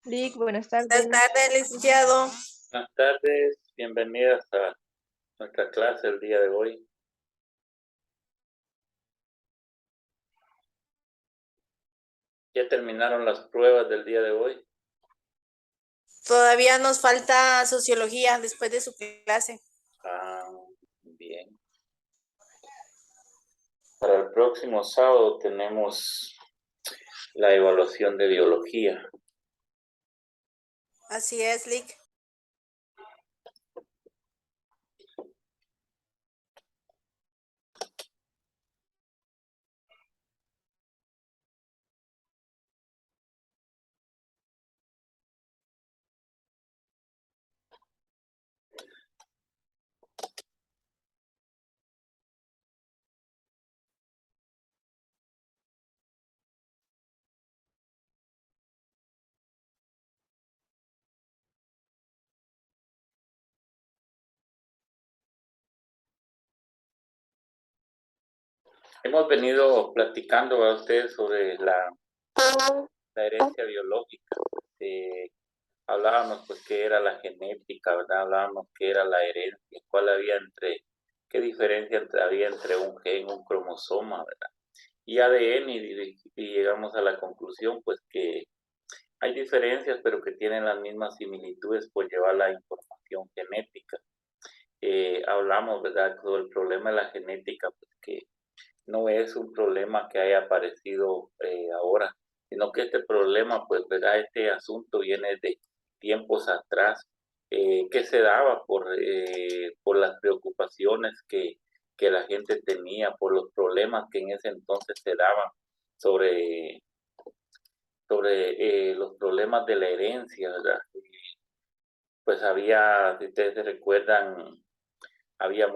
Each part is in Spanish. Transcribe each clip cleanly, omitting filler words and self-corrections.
Lick, buenas Buenas tardes. tardes, licenciado. Buenas tardes, bienvenidas a nuestra clase el día de hoy. ¿Ya terminaron las pruebas del día de hoy? Todavía nos falta sociología después de su clase. Ah, bien. Para el próximo sábado tenemos la evaluación de biología. Así es, Lick. Hemos venido platicando a ustedes sobre la herencia biológica. Hablábamos pues qué era la genética, ¿verdad? Hablábamos qué era la herencia, qué diferencia había entre un gen, un cromosoma, ¿verdad? Y ADN, y llegamos a la conclusión pues que hay diferencias, pero que tienen las mismas similitudes por llevar la información genética. Hablamos, ¿verdad?, sobre el problema de la genética, pues que no es un problema que haya aparecido ahora, sino que este problema, pues, ¿verdad?, este asunto viene de tiempos atrás, que se daba por las preocupaciones que la gente tenía, por los problemas que en ese entonces se daban sobre los problemas de la herencia, ¿verdad? Pues había, si ustedes se recuerdan, había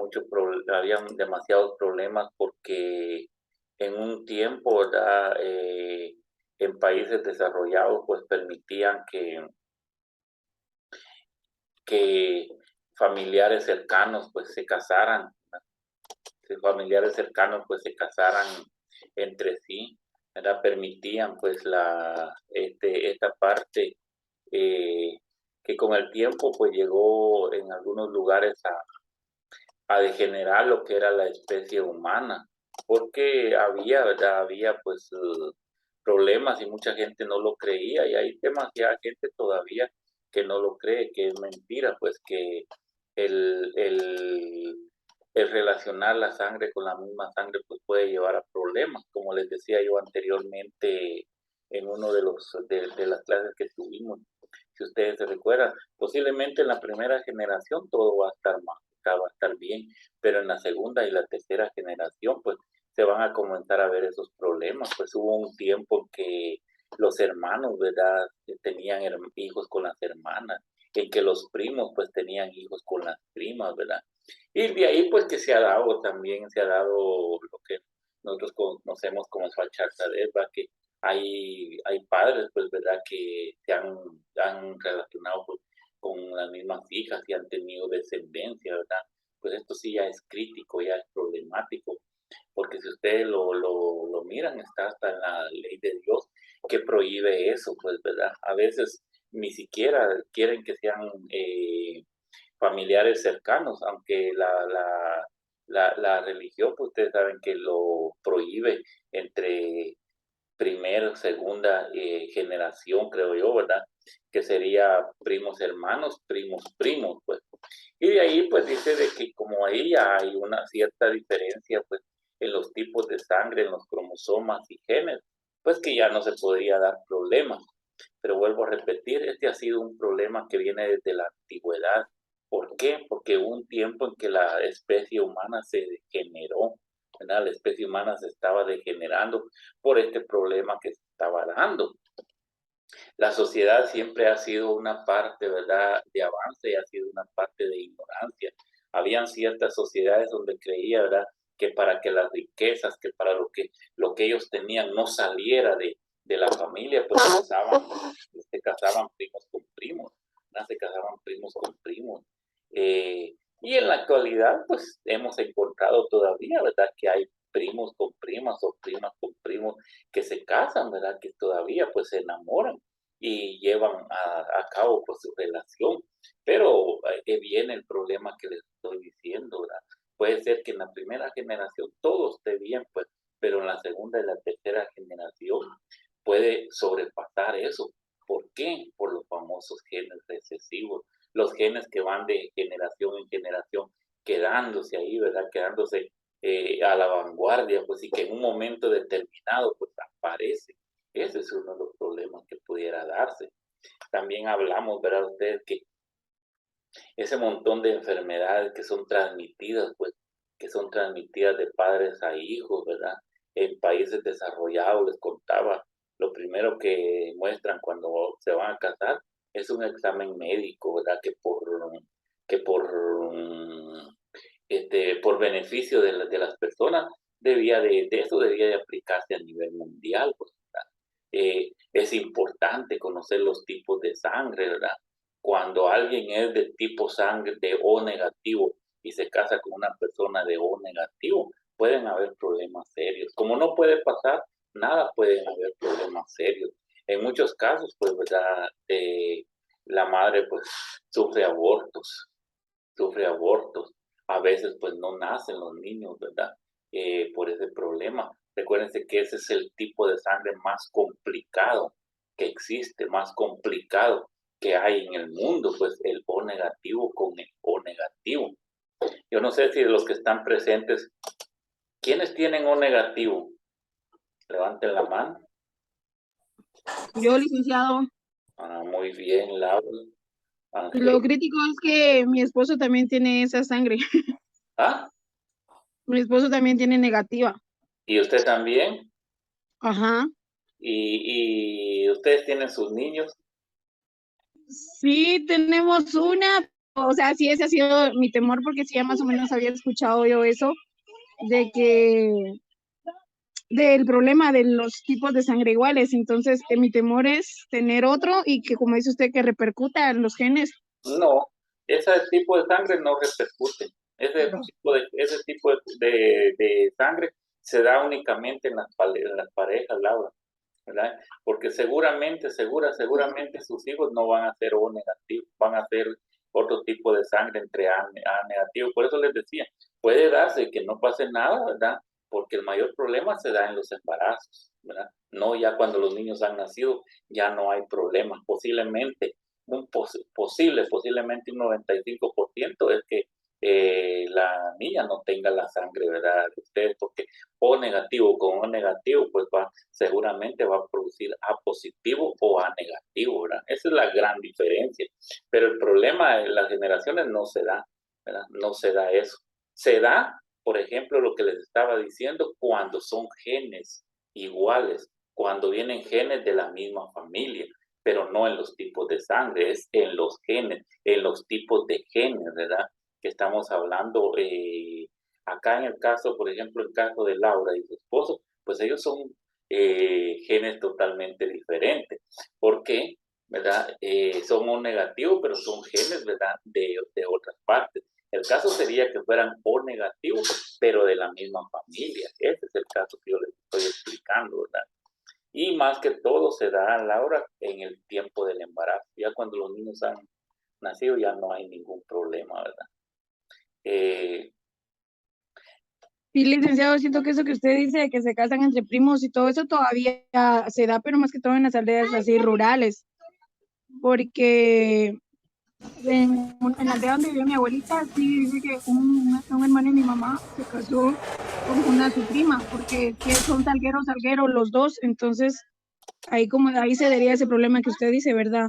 demasiados problemas porque en un tiempo, ¿verdad? En países desarrollados, pues permitían que familiares cercanos, pues se casaran, que familiares cercanos, pues se casaran entre sí, ¿verdad? Permitían, pues, esta parte eh, que con el tiempo pues llegó en algunos lugares a degenerar lo que era la especie humana, porque había, ¿verdad? Había pues problemas y mucha gente no lo creía y hay demasiada gente todavía que no lo cree, que es mentira, pues que el, el, el relacionar la sangre con la misma sangre pues puede llevar a problemas, como les decía yo anteriormente en uno de las clases que tuvimos. Si ustedes se recuerdan, posiblemente en la primera generación todo va a estar mal, va a estar bien, pero en la segunda y la tercera generación, pues se van a comenzar a ver esos problemas. Pues hubo un tiempo en que los hermanos, ¿verdad?, tenían hijos con las hermanas, en que los primos, pues tenían hijos con las primas, ¿verdad? Y de ahí, pues que se ha dado también, se ha dado lo que nosotros conocemos como el fachartadez, ¿verdad? Que hay padres, pues, ¿verdad?, que han relacionado pues, con las mismas hijas y han tenido descendencia, ¿verdad? Pues esto sí ya es crítico, ya es problemático, porque si ustedes lo miran, está hasta en la ley de Dios que prohíbe eso, pues, ¿verdad? A veces ni siquiera quieren que sean familiares cercanos, aunque la religión, pues ustedes saben que lo prohíbe entre primera, segunda generación, creo yo, ¿verdad? Que sería primos hermanos, primos primos, pues. Y de ahí, pues dice de que como ahí ya hay una cierta diferencia, pues, en los tipos de sangre, en los cromosomas y genes, pues que ya no se podría dar problemas. Pero vuelvo a repetir, este ha sido un problema que viene desde la antigüedad. ¿Por qué? Porque hubo un tiempo en que la especie humana se degeneró, ¿verdad? La especie humana se estaba degenerando por este problema que se estaba dando. La sociedad siempre ha sido una parte, ¿verdad?, de avance y ha sido una parte de ignorancia. Habían ciertas sociedades donde creía, ¿verdad?, que para que las riquezas, que para lo que ellos tenían no saliera de la familia, pues se casaban primos con primos, ¿verdad? Se casaban primos con primos. Y en la actualidad, pues hemos encontrado todavía, ¿verdad?, que hay primos con primas o primas con primos que se casan, ¿verdad?, que todavía pues se enamoran. y llevan a cabo pues su relación. Pero viene el problema que les estoy diciendo, ¿verdad? Puede ser que en la primera generación todo esté bien, pues, pero en la segunda y la tercera generación puede sobrepasar eso. ¿Por qué? Por los famosos genes recesivos, los genes que van de generación en generación, quedándose ahí, ¿verdad? Quedándose a la vanguardia, pues, y que en un momento determinado, pues, aparece. Ese es uno de los problemas que pudiera darse. También hablamos, ¿verdad? Ustedes que ese montón de enfermedades que son transmitidas, pues, que son transmitidas de padres a hijos, ¿verdad? En países desarrollados, les contaba, lo primero que muestran cuando se van a casar es un examen médico, ¿verdad? Por beneficio de las personas, de eso debía de aplicarse a nivel mundial, pues, ¿verdad? Es importante conocer los tipos de sangre, ¿verdad? Cuando alguien es de tipo sangre de O negativo y se casa con una persona de O negativo, pueden haber problemas serios. Como no puede pasar nada, pueden haber problemas serios. En muchos casos, pues, ¿verdad? La madre, pues, sufre abortos, sufre abortos. A veces, pues, no nacen los niños, ¿verdad? Por ese problema. Recuérdense que ese es el tipo de sangre más complicado que existe, más complicado que hay en el mundo, pues el O negativo con el O negativo. Yo no sé si de los que están presentes, ¿quiénes tienen O negativo? Levanten la mano. Yo, licenciado. Muy bien, Laura. Lo Ángel. crítico es que mi esposo también tiene esa sangre. ¿Ah? Mi esposo también tiene negativa. ¿Y usted también? Ajá. ¿Y ustedes tienen sus niños? Sí, tenemos una. O sea, sí, ese ha sido mi temor porque sí, ya más o menos había escuchado yo eso, de que del problema de los tipos de sangre iguales. Entonces, mi temor es tener otro y que, como dice usted, que repercuta en los genes. No, ese tipo de sangre no repercute. Ese tipo de sangre se da únicamente en las parejas, Laura, ¿verdad? Porque seguramente sus hijos no van a ser O negativo, van a ser otro tipo de sangre entre A negativo. Por eso les decía, puede darse que no pase nada, ¿verdad? Porque el mayor problema se da en los embarazos, ¿verdad? No ya cuando los niños han nacido, ya no hay problemas. Posiblemente un 95% es que la niña no tenga la sangre, ¿verdad? De ustedes, porque O negativo con O negativo, pues seguramente va a producir A positivo o A negativo, ¿verdad? Esa es la gran diferencia. Pero el problema en las generaciones no se da, ¿verdad? No se da eso. Se da, por ejemplo, lo que les estaba diciendo, cuando son genes iguales, cuando vienen genes de la misma familia, pero no en los tipos de sangre, es en los genes, en los tipos de genes, ¿verdad? Que estamos hablando. Acá en el caso, por ejemplo, el caso de Laura y su esposo, pues ellos son genes totalmente diferentes. ¿Por qué? ¿Verdad? Son O negativos, pero son genes, ¿verdad? De otras partes. El caso sería que fueran O negativos, pero de la misma familia. Ese es el caso que yo les estoy explicando, ¿verdad? Y más que todo se da, Laura, en el tiempo del embarazo. Ya cuando los niños han nacido ya no hay ningún problema, ¿verdad? Sí, licenciado, siento que eso que usted dice de que se casan entre primos y todo eso todavía se da, pero más que todo en las aldeas así rurales, porque en la aldea donde vive mi abuelita, sí dice que un hermano de mi mamá se casó con su prima, porque sí son salgueros los dos, entonces ahí se daría ese problema que usted dice, ¿verdad?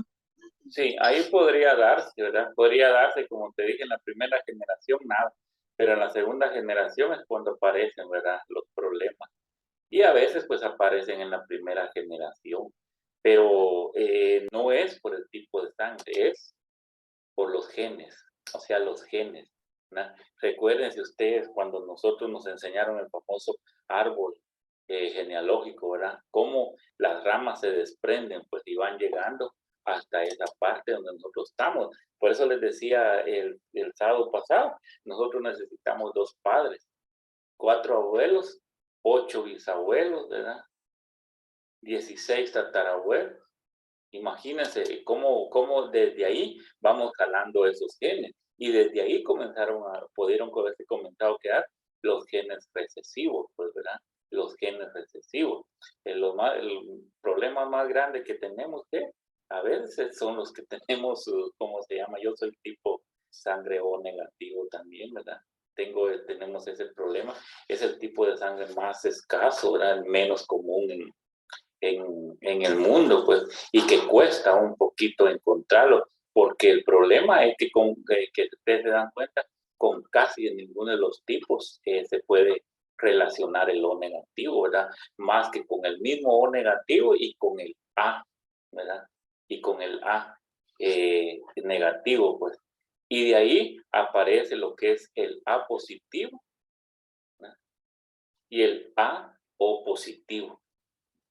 Sí, ahí podría darse, ¿verdad? Podría darse, como te dije, en la primera generación nada, pero en la segunda generación es cuando aparecen, ¿verdad? Los problemas. Y a veces pues aparecen en la primera generación, pero no es por el tipo de sangre, es por los genes, o sea, los genes, ¿verdad? Recuérdense ustedes cuando nosotros nos enseñaron el famoso árbol genealógico, ¿verdad? Cómo las ramas se desprenden, pues, y van llegando hasta esa parte donde nosotros estamos. Por eso les decía el sábado pasado, nosotros necesitamos 2 padres, 4 abuelos, 8 bisabuelos, ¿verdad? 16 tatarabuelos, Imagínense cómo desde ahí vamos jalando esos genes. Y desde ahí pudieron con este comenzado a quedar los genes recesivos, pues, ¿verdad? Los genes recesivos. El problema más grande que tenemos que a veces son los que tenemos, ¿cómo se llama? Yo soy tipo sangre O negativo también, ¿verdad? Tenemos ese problema. Es el tipo de sangre más escaso, ¿verdad? Menos común en el mundo, pues, y que cuesta un poquito encontrarlo, porque el problema es que ustedes se dan cuenta, con casi en ninguno de los tipos se puede relacionar el O negativo, ¿verdad? Más que con el mismo O negativo y con el A, ¿verdad? Y con el A negativo, pues. Y de ahí aparece lo que es el A positivo, ¿verdad? Y el A O positivo.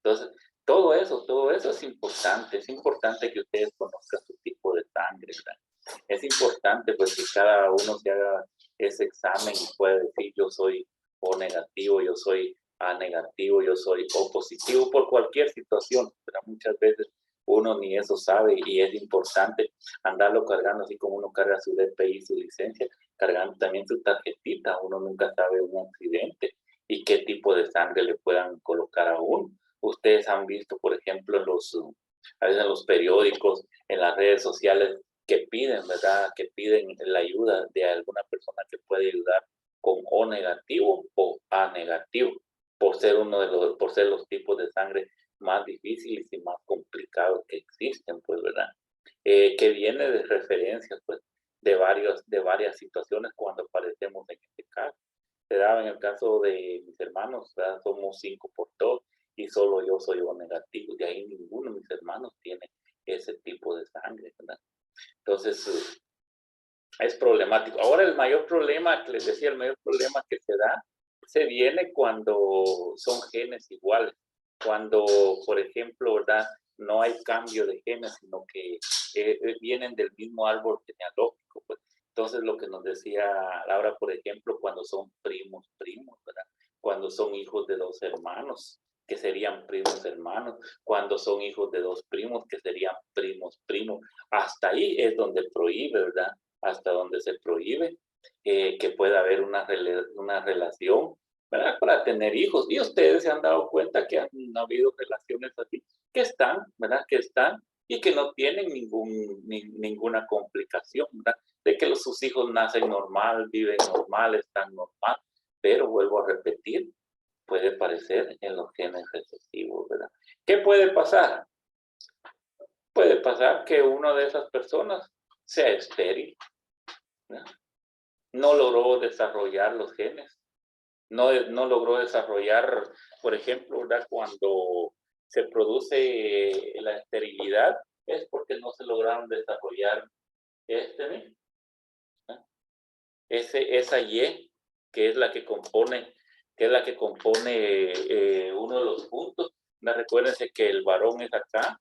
Entonces, todo eso es importante que ustedes conozcan su tipo de sangre, ¿verdad? Es importante pues que cada uno se haga ese examen y pueda decir yo soy O negativo, yo soy A negativo, yo soy O positivo por cualquier situación, pero muchas veces uno ni eso sabe y es importante andarlo cargando así como uno carga su DPI, su licencia, cargando también su tarjetita, uno nunca sabe un accidente y qué tipo de sangre le puedan colocar a uno. Ustedes han visto, por ejemplo, a veces en los periódicos, en las redes sociales, que piden, ¿verdad? Que piden la ayuda de alguna persona que puede ayudar con O negativo o A negativo, por ser los tipos de sangre más difíciles y más complicados que existen, pues, ¿verdad? Que viene de referencias, pues, de varias situaciones cuando aparecemos en este caso. Se daba en el caso de mis hermanos, ¿verdad? Somos 5 por todos y solo yo soy O negativo, de ahí ninguno de mis hermanos tiene ese tipo de sangre, ¿verdad? Entonces, es problemático. Ahora el mayor problema, que les decía, el mayor problema que se viene cuando son genes iguales, cuando, por ejemplo, ¿verdad? No hay cambio de genes, sino que vienen del mismo árbol genealógico, pues. Entonces, lo que nos decía Laura, por ejemplo, cuando son primos, ¿verdad? Cuando son hijos de dos hermanos, que serían primos hermanos, cuando son hijos de dos primos, que serían primos. Hasta ahí es donde prohíbe, ¿verdad? Hasta donde se prohíbe que pueda haber una relación, ¿verdad? Para tener hijos. Y ustedes se han dado cuenta que han habido relaciones así, que están, ¿verdad? Que están y que no tienen ninguna complicación, ¿verdad? De que sus hijos nacen normal, viven normal, están normal, pero vuelvo a repetir, puede parecer en los genes recesivos, ¿verdad? ¿Qué puede pasar? Puede pasar que una de esas personas sea estéril, ¿no? No logró desarrollar los genes, no logró desarrollar, por ejemplo, ¿verdad? Cuando se produce la esterilidad, es porque no se lograron desarrollar ¿no? Esa Y, que es la que compone, uno de los puntos. ¿No? Recuérdense que el varón es acá,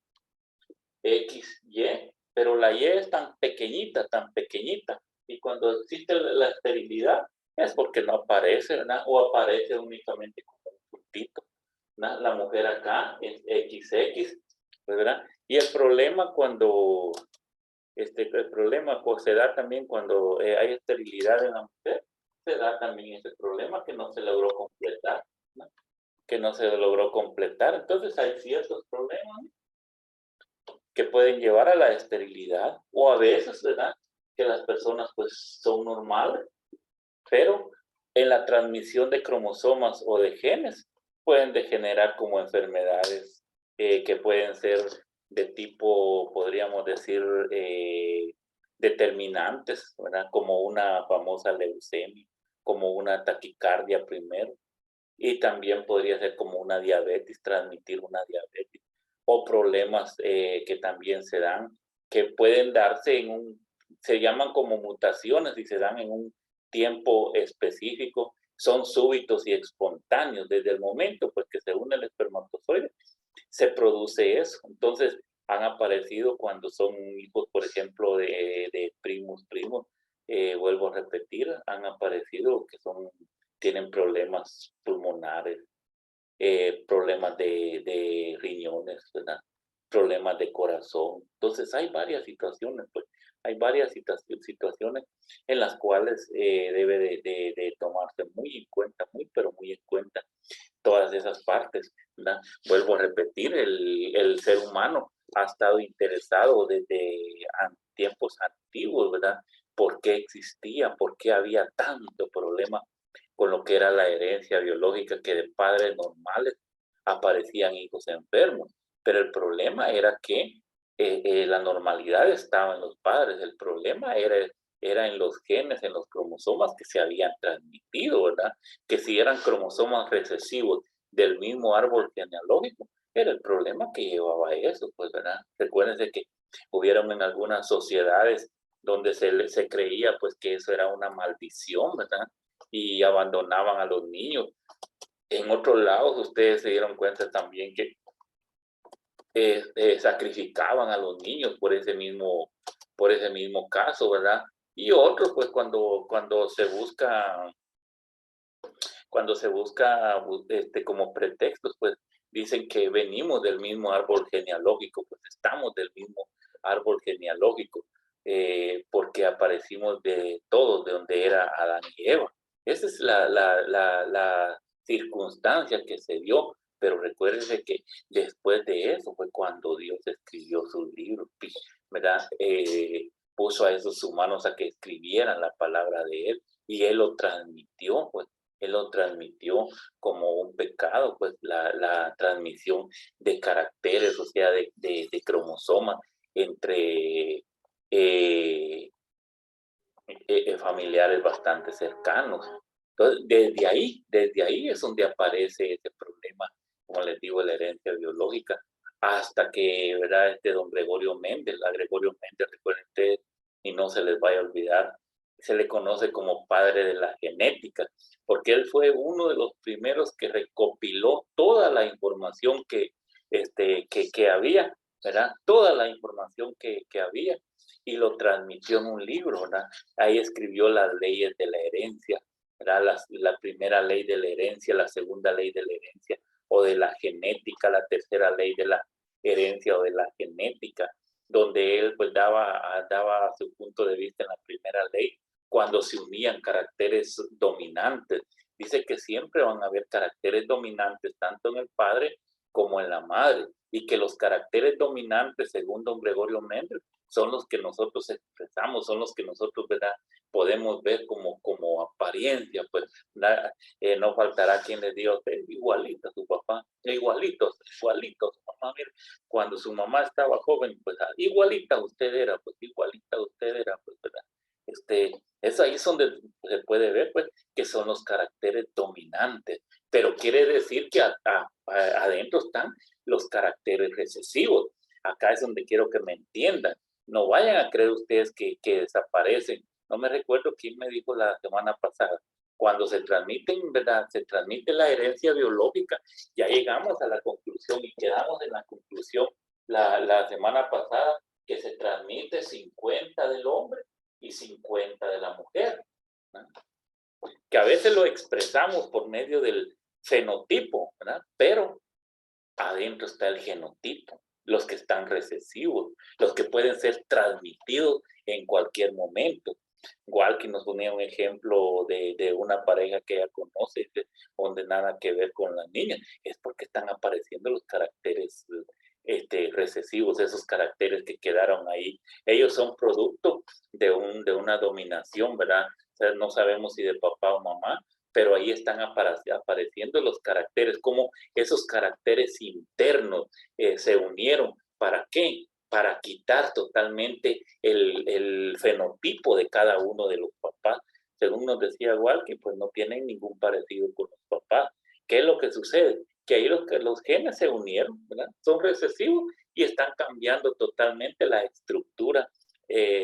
X, Y, pero la Y es tan pequeñita, y cuando existe la esterilidad es porque no aparece, ¿verdad? O aparece únicamente como un puntito, ¿verdad? La mujer acá es XX, ¿verdad? Y el problema pues, se da también cuando hay esterilidad en la mujer, se da también ese problema que no se logró completar, ¿no? Que no se logró completar, entonces hay ciertos problemas, ¿no? Que pueden llevar a la esterilidad, o a veces, ¿verdad? Que las personas pues son normales, pero en la transmisión de cromosomas o de genes pueden degenerar como enfermedades que pueden ser de tipo, podríamos decir, determinantes, ¿verdad? Como una famosa leucemia, como una taquicardia primero, y también podría ser como una diabetes, transmitir una diabetes, o problemas que también se dan, que pueden darse se llaman como mutaciones y se dan en un tiempo específico, son súbitos y espontáneos, desde el momento pues que se une el espermatozoide, se produce eso. Entonces, han aparecido cuando son hijos, por ejemplo, de primos, vuelvo a repetir, han aparecido que tienen problemas pulmonares, problemas de riñones, ¿verdad? problemas de corazón. Entonces hay varias situaciones, pues, hay varias situaciones en las cuales debe de tomarse muy en cuenta, pero muy en cuenta todas esas partes, ¿verdad? Vuelvo a repetir, el ser humano ha estado interesado desde tiempos antiguos, ¿verdad? ¿Por qué existía? ¿Por qué había tanto problema con lo que era la herencia biológica, que de padres normales aparecían hijos enfermos? Pero el problema era que la normalidad estaba en los padres, el problema era en los genes, en los cromosomas que se habían transmitido, ¿verdad? Que si eran cromosomas recesivos del mismo árbol genealógico, era el problema que llevaba eso, pues, ¿verdad? Recuérdense que hubieron en algunas sociedades donde se creía, pues, que eso era una maldición, ¿verdad? Y abandonaban a los niños. En otros lados, ustedes se dieron cuenta también que sacrificaban a los niños por ese mismo caso, ¿verdad? Y otros, pues, cuando se busca como pretextos, pues dicen que venimos del mismo árbol genealógico, pues estamos del mismo árbol genealógico, porque aparecimos de todos, de donde era Adán y Eva. Esa es la circunstancia que se dio, pero recuérdense que después de eso fue cuando Dios escribió sus libros, ¿verdad? Puso a esos humanos a que escribieran la palabra de Él, y Él lo transmitió, pues. Él lo transmitió como un pecado, pues la transmisión de caracteres, o sea, de cromosomas entre familiares bastante cercanos. Entonces, desde ahí es donde aparece ese problema, como les digo, la herencia biológica, hasta que, ¿verdad? Don Gregorio Mendel, recuerden ustedes, y no se les vaya a olvidar, se le conoce como padre de la genética, porque él fue uno de los primeros que recopiló toda la información que había, ¿verdad? Toda la información que había, y lo transmitió en un libro, ¿verdad? Ahí escribió las leyes de la herencia, ¿verdad? La primera ley de la herencia, la segunda ley de la herencia o de la genética, la tercera ley de la herencia o de la genética, donde él pues daba su punto de vista en la primera ley, cuando se unían caracteres dominantes. Dice que siempre van a haber caracteres dominantes tanto en el padre como en la madre, y que los caracteres dominantes, según don Gregorio Mendel, son los que nosotros expresamos, son los que nosotros, ¿verdad?, podemos ver como apariencia, pues no faltará quien les diga a usted, igualito a su papá, igualito a su mamá. Mire, cuando su mamá estaba joven, pues igualita usted era, pues igualita usted era, pues, ¿verdad? Es ahí donde se puede ver, pues, que son los caracteres dominantes, pero quiere decir que adentro están los caracteres recesivos. Acá es donde quiero que me entiendan. No vayan a creer ustedes que desaparecen. No me recuerdo quién me dijo la semana pasada. Cuando se transmiten, ¿verdad? Se transmite la herencia biológica, ya llegamos a la conclusión y quedamos en la conclusión la semana pasada que se transmite 50 del hombre y 50 de la mujer, ¿no? Que a veces lo expresamos por medio del fenotipo, ¿verdad? Pero adentro está el genotipo, los que están recesivos, los que pueden ser transmitidos en cualquier momento. Igual que nos ponía un ejemplo de una pareja que ella conoce, donde nada que ver con las niñas, es porque están apareciendo los caracteres recesivos, esos caracteres que quedaron ahí. Ellos son producto de una dominación, ¿verdad? O sea, no sabemos si de papá o mamá, pero ahí están apareciendo los caracteres, como esos caracteres internos se unieron. ¿Para qué? Para quitar totalmente el fenotipo de cada uno de los papás. Según nos decía Walker, pues no tienen ningún parecido con los papás. ¿Qué es lo que sucede? Que ahí los genes se unieron, ¿verdad? Son recesivos y están cambiando totalmente la estructura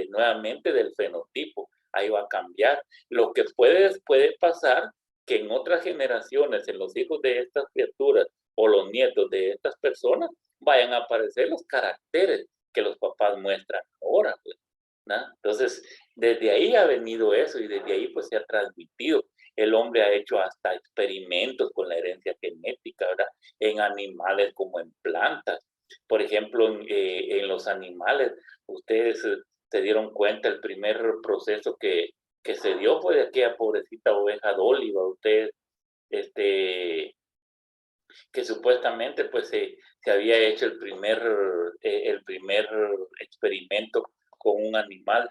nuevamente del fenotipo. Ahí va a cambiar. Lo que puede pasar que en otras generaciones, en los hijos de estas criaturas o los nietos de estas personas, vayan a aparecer los caracteres que los papás muestran ahora, pues, ¿no? Entonces, desde ahí ha venido eso, y desde ahí pues se ha transmitido. El hombre ha hecho hasta experimentos con la herencia genética, ¿verdad? En animales como en plantas. Por ejemplo, en los animales, ustedes se dieron cuenta, el primer proceso que se dio fue de aquella pobrecita oveja Dóliva, ustedes, que supuestamente pues se había hecho el primer experimento con un animal,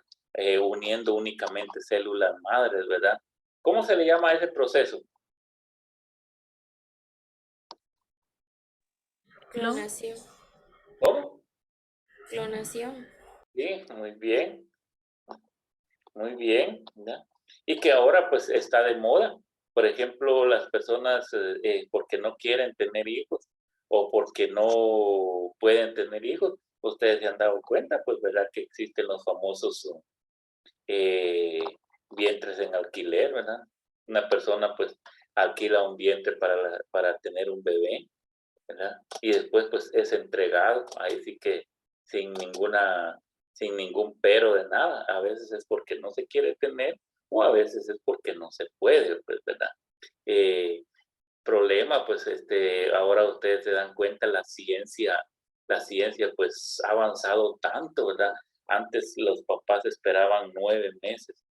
uniendo únicamente células madres, ¿verdad? ¿Cómo se le llama a ese proceso? Clonación. ¿Cómo? Clonación. Sí, muy bien, ¿ya? Y que ahora pues está de moda. Por ejemplo, las personas porque no quieren tener hijos o porque no pueden tener hijos, ustedes se han dado cuenta, pues verdad que existen los famosos eh, vientres en alquiler, ¿verdad? Una persona pues alquila un vientre para tener un bebé, ¿verdad? Y después pues es entregado, ahí sí que sin ningún pero de nada. A veces es porque no se quiere tener o a veces es porque no se puede, pues, ¿verdad? Problema, pues ahora ustedes se dan cuenta, la ciencia pues ha avanzado tanto, ¿verdad? Antes los papás esperaban 9 meses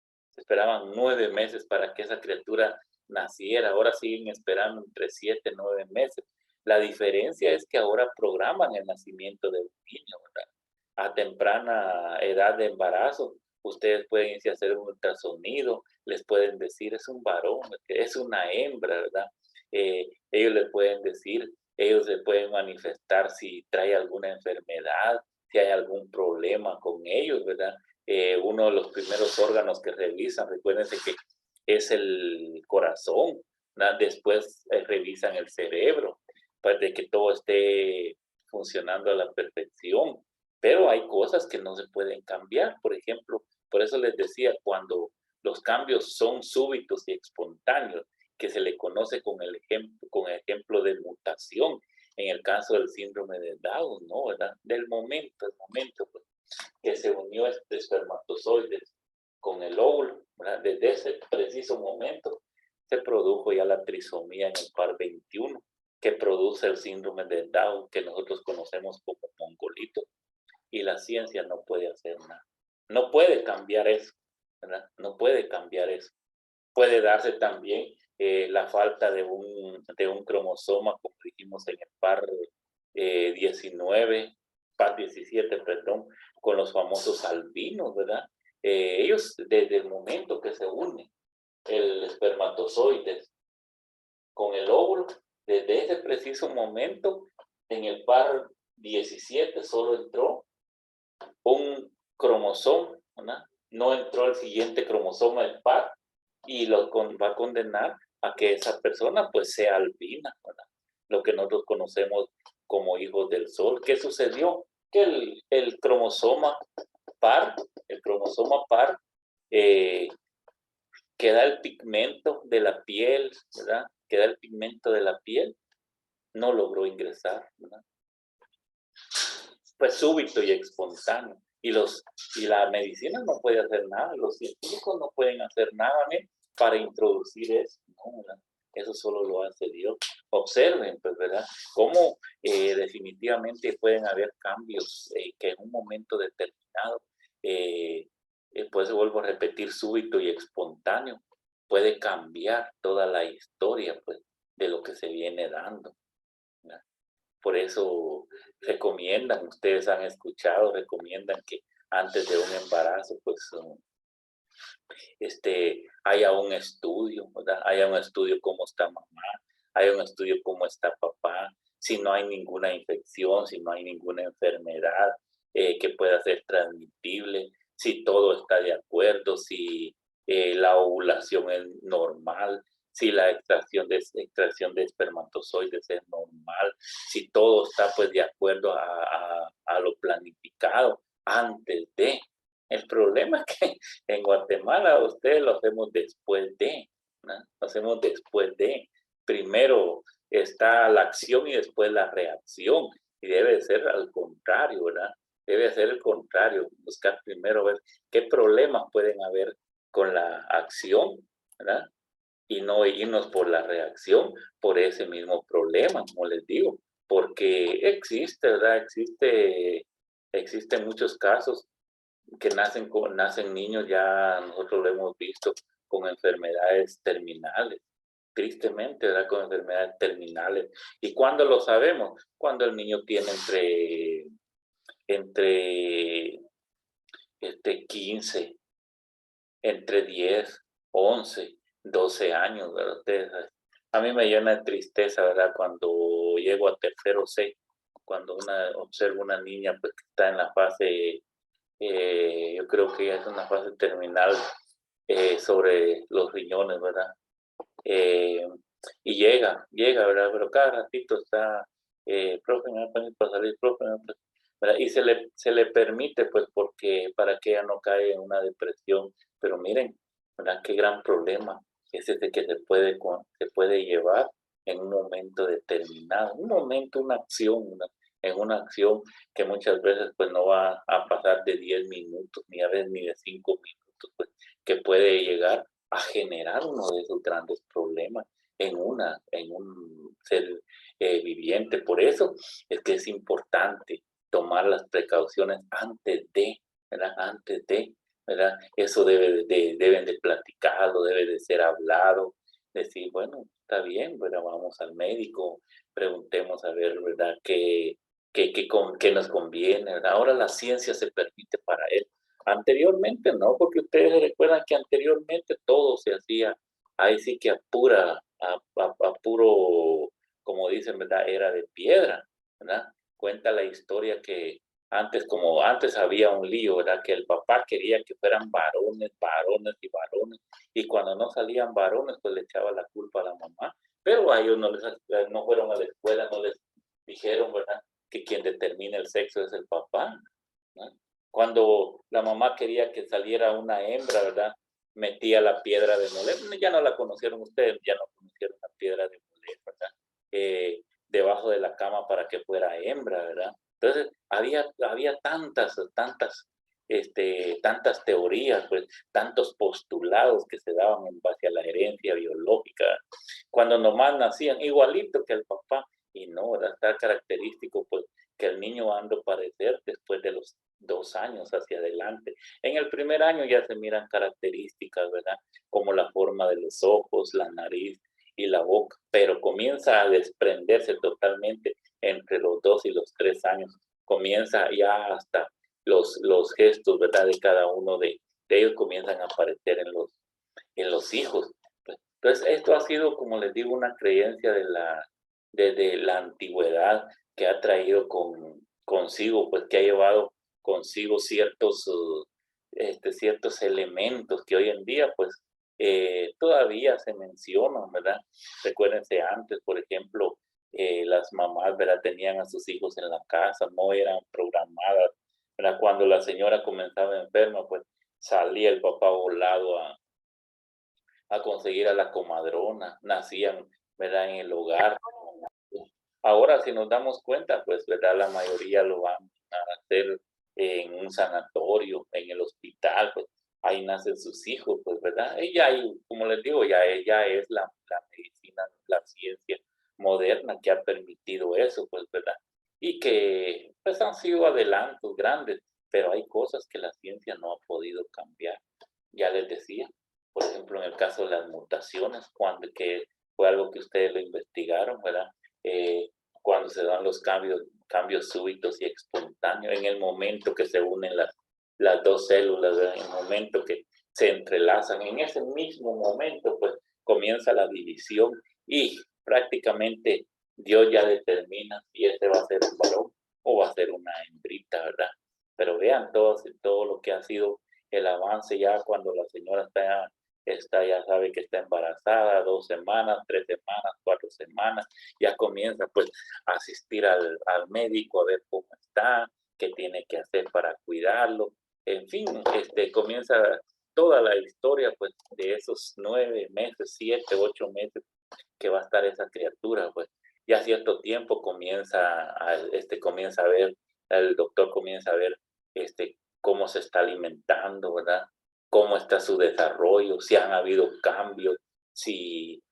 para que esa criatura naciera, ahora siguen esperando entre 7 y 9 meses. La diferencia es que ahora programan el nacimiento de un niño, ¿verdad? A temprana edad de embarazo, ustedes pueden irse a hacer un ultrasonido, les pueden decir es un varón, es una hembra, ¿verdad? Ellos le pueden decir, ellos le pueden manifestar si trae alguna enfermedad, si hay algún problema con ellos, ¿verdad? Uno de los primeros órganos que revisan, recuérdense que es el corazón, ¿verdad? Después revisan el cerebro, para de que todo esté funcionando a la perfección. Pero hay cosas que no se pueden cambiar, por ejemplo, por eso les decía, cuando los cambios son súbitos y espontáneos, que se le conoce con el ejemplo de mutación, en el caso del síndrome de Down, ¿no? ¿Verdad? El momento pues, que se unió este espermatozoide con el óvulo, ¿verdad? Desde ese preciso momento se produjo ya la trisomía en el par 21, que produce el síndrome de Down, que nosotros conocemos como mongolito, y la ciencia no puede hacer nada. No puede cambiar eso, ¿verdad? No puede cambiar eso. Puede darse también la falta de un cromosoma, como dijimos en el par 19, par 17, perdón, con los famosos albinos, ¿verdad? Ellos, desde el momento que se une el espermatozoide con el óvulo, desde ese preciso momento, en el par 17 solo entró un cromosoma, ¿verdad? No entró el siguiente cromosoma del par, y va a condenar a que esa persona pues sea albina, ¿verdad? Lo que nosotros conocemos como hijos del sol. ¿Qué sucedió? Que el cromosoma par, eh, que da el pigmento de la piel, ¿verdad? Que da el pigmento de la piel, no logró ingresar, ¿verdad? Fue súbito y espontáneo. Y la medicina no puede hacer nada, los científicos no pueden hacer nada para introducir eso, ¿no? ¿Verdad? Eso solo lo hace Dios. Observen, pues, ¿verdad? Cómo definitivamente pueden haber cambios que en un momento determinado, pues vuelvo a repetir, súbito y espontáneo, puede cambiar toda la historia, pues, de lo que se viene dando, ¿verdad? Por eso recomiendan, ustedes han escuchado, recomiendan que antes de un embarazo, pues, haya un estudio, ¿verdad? Haya un estudio cómo está mamá, haya un estudio cómo está papá, si no hay ninguna infección, si no hay ninguna enfermedad que pueda ser transmitible, si todo está de acuerdo, si la ovulación es normal, si la extracción de espermatozoides es normal, si todo está pues de acuerdo a lo planificado antes de. El problema es que en Guatemala ustedes lo hacemos después de, ¿no? Lo hacemos después de. Primero está la acción y después la reacción. Y debe ser al contrario, ¿verdad? Debe ser el contrario. Buscar primero ver qué problemas pueden haber con la acción, ¿verdad? Y no irnos por la reacción, por ese mismo problema, como les digo, porque existe, ¿verdad? Existen muchos casos que nacen niños, ya nosotros lo hemos visto, con enfermedades terminales, tristemente, ¿verdad? Con enfermedades terminales. ¿Y cuándo lo sabemos? Cuando el niño tiene entre 15, entre 10, 11, 12 años, ¿verdad? A mí me llena de tristeza, ¿verdad? Cuando llego a tercero C, cuando observo una niña pues, que está en la fase, yo creo que ya es una fase terminal sobre los riñones, ¿verdad? Eh, y llega, ¿verdad? Pero cada ratito está, profe, me va a poner para salir, profe, ¿verdad? Y se le permite, pues, porque para que ella no caiga en una depresión. Pero miren, ¿verdad? Qué gran problema es este que se puede llevar en un momento determinado, un momento, una acción, en una acción que muchas veces, pues, no va a pasar de 10 minutos, ni a veces ni de 5 minutos, pues, que puede llegar a generar uno de esos grandes problemas en un ser viviente. Por eso es que es importante tomar las precauciones ¿verdad? ¿Verdad? Eso deben de platicarlo, debe de ser hablado, decir, bueno, está bien, ¿verdad? Vamos al médico, preguntemos a ver, ¿verdad? ¿Qué nos conviene, ¿verdad? Ahora la ciencia se permite para él. Anteriormente no, porque ustedes recuerdan que anteriormente todo se hacía, ahí sí que a puro, como dicen, ¿verdad? Era de piedra, ¿verdad? Cuenta la historia que como antes había un lío, ¿verdad? Que el papá quería que fueran varones, varones y varones, y cuando no salían varones, pues le echaba la culpa a la mamá, pero a ellos no fueron a la escuela, no les dijeron, ¿verdad? Que quien determina el sexo es el papá, ¿no? Cuando la mamá quería que saliera una hembra, ¿verdad? Metía la piedra de moler. Ya no la conocieron ustedes, ya no conocieron la piedra de moler, ¿verdad? Debajo de la cama para que fuera hembra, ¿verdad? Entonces, había tantas teorías, pues, tantos postulados que se daban en base a la herencia biológica, cuando nomás nacían igualito que el papá, y no, ¿verdad? Está característico, pues, que el niño anda a parecer después de los 2 años hacia adelante. En el primer año ya se miran características, ¿verdad? Como la forma de los ojos, la nariz y la boca, pero comienza a desprenderse totalmente entre los 2 y los 3 años. Comienza ya hasta los gestos, ¿verdad? De cada uno de ellos comienzan a aparecer en los hijos. Entonces, esto ha sido, como les digo, una creencia de la antigüedad que ha traído consigo, pues que ha llevado consigo ciertos elementos que hoy en día, pues, todavía se mencionan, ¿verdad? Recuérdense antes, por ejemplo, las mamás, ¿verdad? Tenían a sus hijos en la casa, no eran programadas, ¿verdad? Cuando la señora comenzaba enferma, pues salía el papá volado a conseguir a la comadrona, nacían, ¿verdad? En el hogar. Ahora, si nos damos cuenta, pues, ¿verdad? La mayoría lo van a hacer en un sanatorio, en el hospital, pues, ahí nacen sus hijos, pues, ¿verdad? Y ya hay, como les digo, ya es la medicina, la ciencia moderna que ha permitido eso, pues, ¿verdad? Y que, pues, han sido adelantos grandes, pero hay cosas que la ciencia no ha podido cambiar. Ya les decía, por ejemplo, en el caso de las mutaciones, que fue algo que ustedes lo investigaron, ¿verdad? Cuando se dan los cambios súbitos y espontáneos, en el momento que se unen las dos células, ¿verdad? En el momento que se entrelazan, en ese mismo momento, pues comienza la división y prácticamente Dios ya determina si ese va a ser un varón o va a ser una hembrita, ¿verdad? Pero vean todo lo que ha sido el avance ya cuando la señora ya sabe que está embarazada, 2 semanas, 3 semanas, 4 semanas, ya comienza pues a asistir al médico a ver cómo está, qué tiene que hacer para cuidarlo, en fin, comienza toda la historia pues de esos 9 meses, 7, 8 meses que va a estar esa criatura, pues ya cierto tiempo comienza a ver, el doctor comienza a ver cómo se está alimentando, ¿verdad? Cómo está su desarrollo, si han habido cambios, si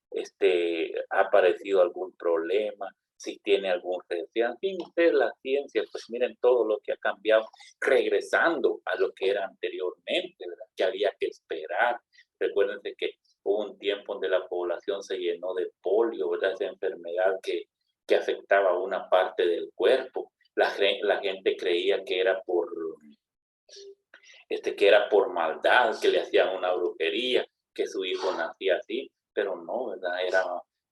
ha aparecido algún problema, si tiene algún riesgo. En fin, ustedes la ciencia, pues miren todo lo que ha cambiado, regresando a lo que era anteriormente, ¿verdad? Que había que esperar. Recuérdense que hubo un tiempo donde la población se llenó de polio, ¿verdad? Esa enfermedad que afectaba una parte del cuerpo. La gente creía que era por maldad, que le hacían una brujería, que su hijo nacía así, pero no, ¿verdad? Era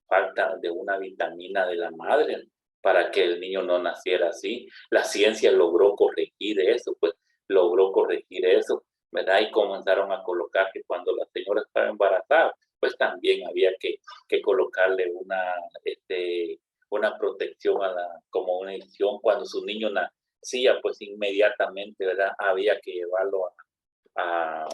falta de una vitamina de la madre para que el niño no naciera así. La ciencia logró corregir eso, pues logró corregir eso, ¿verdad? Y comenzaron a colocar que cuando la señora estaba embarazada, pues también había que colocarle una protección como una inyección. Cuando su niño nacía, pues inmediatamente, ¿verdad? Había que llevarlo a,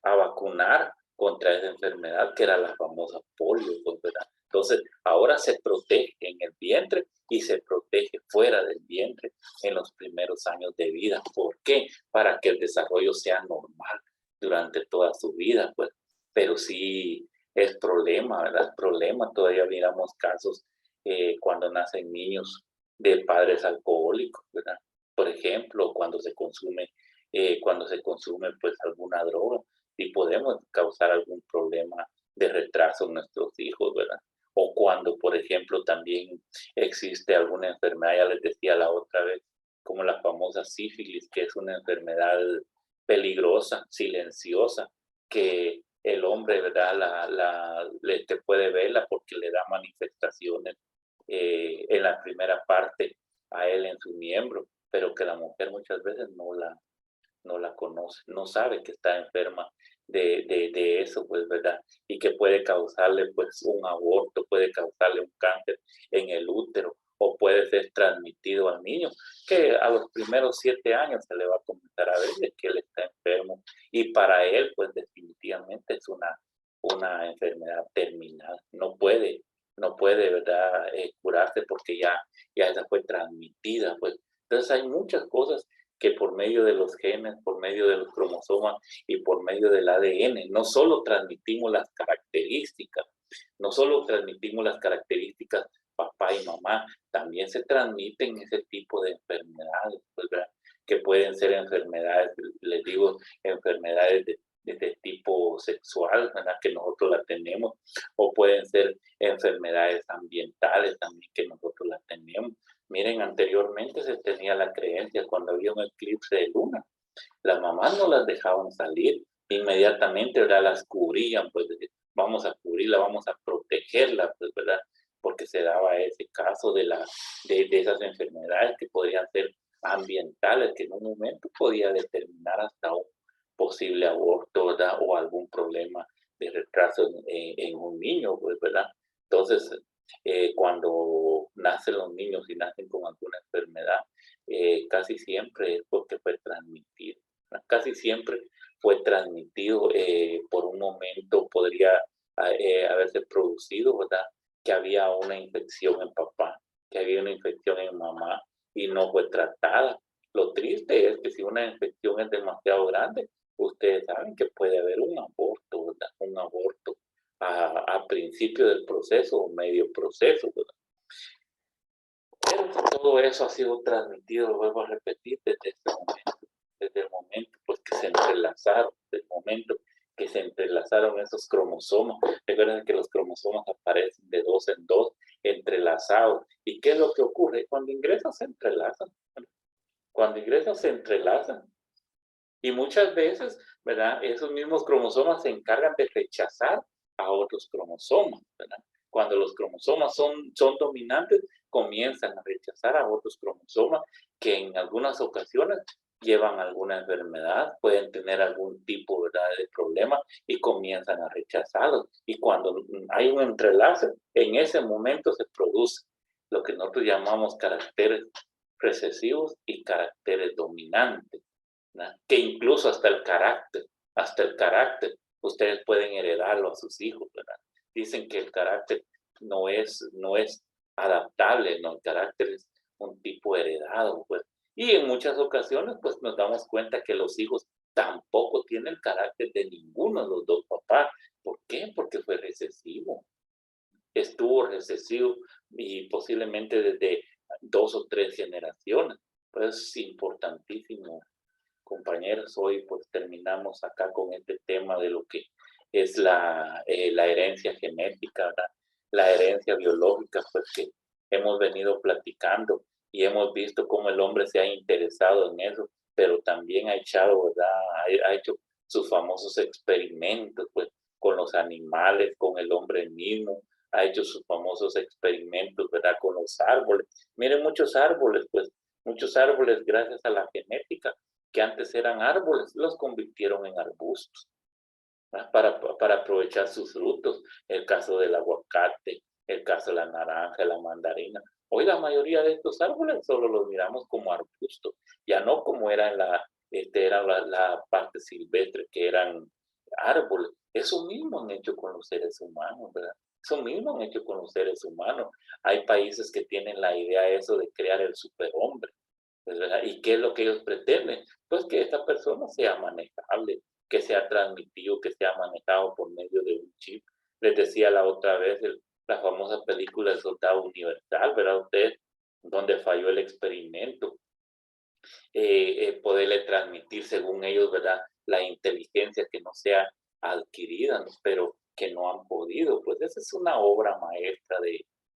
a vacunar contra esa enfermedad que era la famosa polio, pues, ¿verdad? Entonces, ahora se protege en el vientre y se protege fuera del vientre en los primeros años de vida. ¿Por qué? Para que el desarrollo sea normal durante toda su vida, pues. Pero sí es problema, ¿verdad? Problema, todavía miramos casos cuando nacen niños de padres alcohólicos, ¿verdad? Por ejemplo, cuando se consume pues alguna droga y podemos causar algún problema de retraso en nuestros hijos, ¿verdad? O cuando, por ejemplo, también existe alguna enfermedad, ya les decía la otra vez, como la famosa sífilis, que es una enfermedad peligrosa, silenciosa, que el hombre, ¿verdad? Te puede verla porque le da manifestaciones en la primera parte a él en su miembro, pero que la mujer muchas veces no la conoce, no sabe que está enferma de eso, pues, ¿verdad? Y que puede causarle, pues, un aborto, puede causarle un cáncer en el útero, o puede ser transmitido al niño, que a los primeros 7 años se le va a comenzar a ver de que él está enfermo, y para él, pues, definitivamente es una enfermedad terminal, no puede, ¿verdad? Curarse porque ya esa fue transmitida, pues. Entonces hay muchas cosas que por medio de los genes, por medio de los cromosomas y por medio del ADN, no solo transmitimos las características, papá y mamá, también se transmiten ese tipo de enfermedades, ¿verdad? Que pueden ser enfermedades, les digo, enfermedades de tipo sexual, ¿verdad? Que nosotros la tenemos, o pueden ser enfermedades ambientales también que nosotros la tenemos. Miren, anteriormente se tenía la creencia cuando había un eclipse de luna, las mamás no las dejaban salir, inmediatamente, ¿verdad? Las cubrían, pues vamos a cubrirla, vamos a protegerla, pues, ¿verdad? Porque se daba ese caso de esas enfermedades que podrían ser ambientales, que en un momento podía determinar hasta un posible aborto, ¿verdad? O algún problema de retraso en un niño, pues, ¿verdad? Entonces, cuando nacen los niños y nacen con alguna enfermedad, casi siempre es porque fue transmitido. Casi siempre fue transmitido por un momento, podría haberse producido, ¿verdad? Que había una infección en papá, que había una infección en mamá y no fue tratada. Lo triste es que si una infección es demasiado grande, ustedes saben que puede haber un aborto, ¿verdad? Un aborto a principio del proceso o medio proceso, ¿verdad? Pero todo eso ha sido transmitido, lo vuelvo a repetir, desde el momento pues, que se entrelazaron, desde el momento que se entrelazaron esos cromosomas. Recuerden que los cromosomas aparecen de 2 en 2, entrelazados. ¿Y qué es lo que ocurre? Cuando ingresan se entrelazan. Cuando ingresan se entrelazan. Y muchas veces, ¿verdad? Esos mismos cromosomas se encargan de rechazar a otros cromosomas, ¿verdad? Cuando los cromosomas son dominantes, comienzan a rechazar a otros cromosomas que en algunas ocasiones llevan alguna enfermedad, pueden tener algún tipo, ¿verdad?, de problema y comienzan a rechazarlos. Y cuando hay un entrelace, en ese momento se produce lo que nosotros llamamos caracteres recesivos y caracteres dominantes, ¿no? Que incluso hasta el carácter, ustedes pueden heredarlo a sus hijos, ¿verdad? Dicen que el carácter no es adaptable, ¿no? El carácter es un tipo heredado, pues. Y en muchas ocasiones, pues nos damos cuenta que los hijos tampoco tienen el carácter de ninguno de los dos papás. ¿Por qué? Porque fue recesivo. estuvo recesivo y posiblemente desde 2 o 3 generaciones. Pues es importantísimo, compañeros. Hoy pues terminamos acá con este tema de lo que es la herencia genética, ¿verdad? La herencia biológica, pues que hemos venido platicando y hemos visto cómo el hombre se ha interesado en eso, pero también ha echado, ¿verdad? Ha hecho sus famosos experimentos, pues, con los animales, con el hombre mismo, ha hecho sus famosos experimentos, ¿verdad? Con los árboles. Miren, muchos árboles, gracias a la genética, que antes eran árboles, los convirtieron en arbustos, ¿verdad? Para aprovechar sus frutos. El caso del aguacate, el caso de la naranja, la mandarina. Hoy la mayoría de estos árboles solo los miramos como arbustos, ya no como era la parte silvestre, que eran árboles. Eso mismo han hecho con los seres humanos, ¿verdad? Eso mismo han hecho con los seres humanos. Hay países que tienen la idea eso de crear el superhombre, ¿verdad? ¿Y qué es lo que ellos pretenden? Pues que esta persona sea manejable, que sea transmitido, que sea manejado por medio de un chip. Les decía la otra vez la famosa película El Soldado Universal, ¿verdad usted? Donde falló el experimento. Poderle transmitir, según ellos, ¿verdad? La inteligencia que no sea adquirida, ¿no? Pero que no han podido. Pues esa es una obra maestra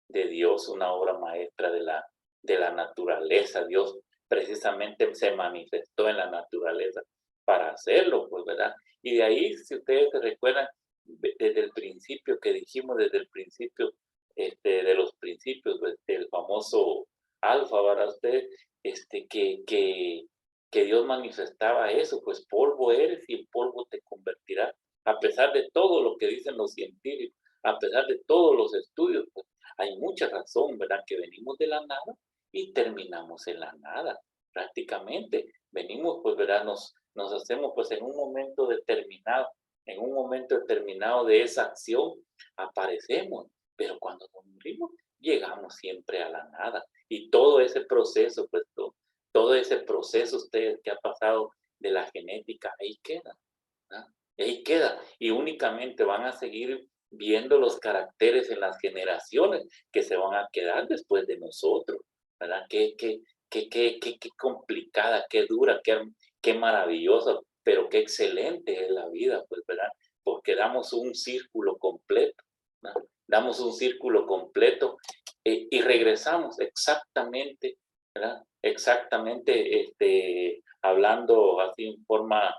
de Dios, una obra maestra de la naturaleza. Dios precisamente se manifestó en la naturaleza para hacerlo, pues, ¿verdad? Y de ahí, si ustedes se recuerdan, desde el principio que dijimos, desde el principio, de los principios, del famoso alfa, ¿verdad? Usted, que Dios manifestaba eso, pues polvo eres y en polvo te convertirás. A pesar de todo lo que dicen los científicos, a pesar de todos los estudios, pues hay mucha razón, ¿verdad? Que venimos de la nada y terminamos en la nada, prácticamente. Venimos, pues, ¿verdad? Nos hacemos, pues, en un momento determinado de esa acción, aparecemos, pero cuando nos morimos, llegamos siempre a la nada. Y todo ese proceso, pues, todo ese proceso ustedes que ha pasado de la genética, ahí queda, ¿verdad? Ahí queda. Y únicamente van a seguir viendo los caracteres en las generaciones que se van a quedar después de nosotros, ¿verdad? Qué complicada, qué dura, qué maravillosa, pero qué excelente es la vida, pues, ¿verdad? Porque damos un círculo completo, ¿verdad? Damos un círculo completo y regresamos exactamente, ¿verdad? Exactamente, hablando así en forma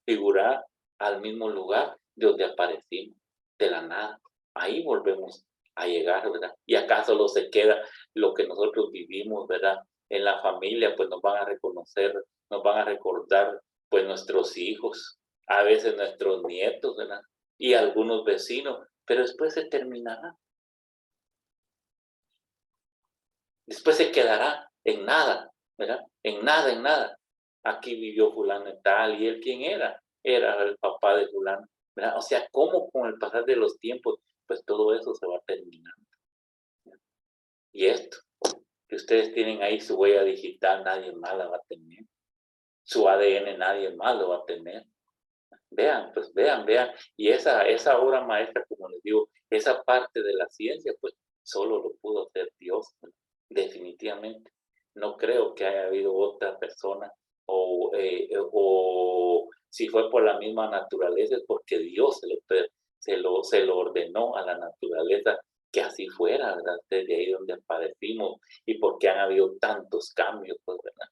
figurada, al mismo lugar de donde aparecimos, de la nada. Ahí volvemos a llegar, ¿verdad? Y acá solo se queda lo que nosotros vivimos, ¿verdad? En la familia, pues nos van a reconocer, nos van a recordar, pues, nuestros hijos, a veces nuestros nietos, ¿verdad? Y algunos vecinos, pero después se terminará. Después se quedará en nada, ¿verdad? En nada, en nada. Aquí vivió fulano y tal, ¿y él quién era? Era el papá de fulano, ¿verdad? O sea, cómo con el pasar de los tiempos, pues todo eso se va terminando. Y esto, que ustedes tienen ahí su huella digital, nadie más la va a tener. Su ADN nadie más lo va a tener. Vean, pues vean. Y esa obra maestra, como les digo, esa parte de la ciencia, pues solo lo pudo hacer Dios, ¿no? Definitivamente. No creo que haya habido otra persona o si fue por la misma naturaleza, es porque Dios se lo ordenó a la naturaleza que así fuera, ¿verdad? Desde ahí donde aparecimos y porque han habido tantos cambios, pues, ¿verdad?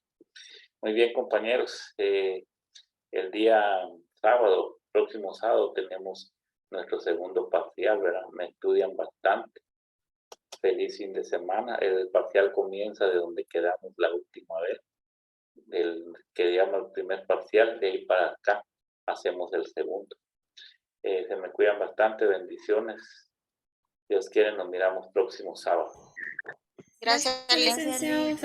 Muy bien, compañeros. El día sábado, próximo sábado, tenemos nuestro segundo parcial, ¿verdad? Me estudian bastante. Feliz fin de semana. El parcial comienza de donde quedamos la última vez, que digamos el primer parcial, de ahí para acá hacemos el segundo. Se me cuidan bastante, bendiciones. Dios quiere, nos miramos próximo sábado. Gracias, licenciado.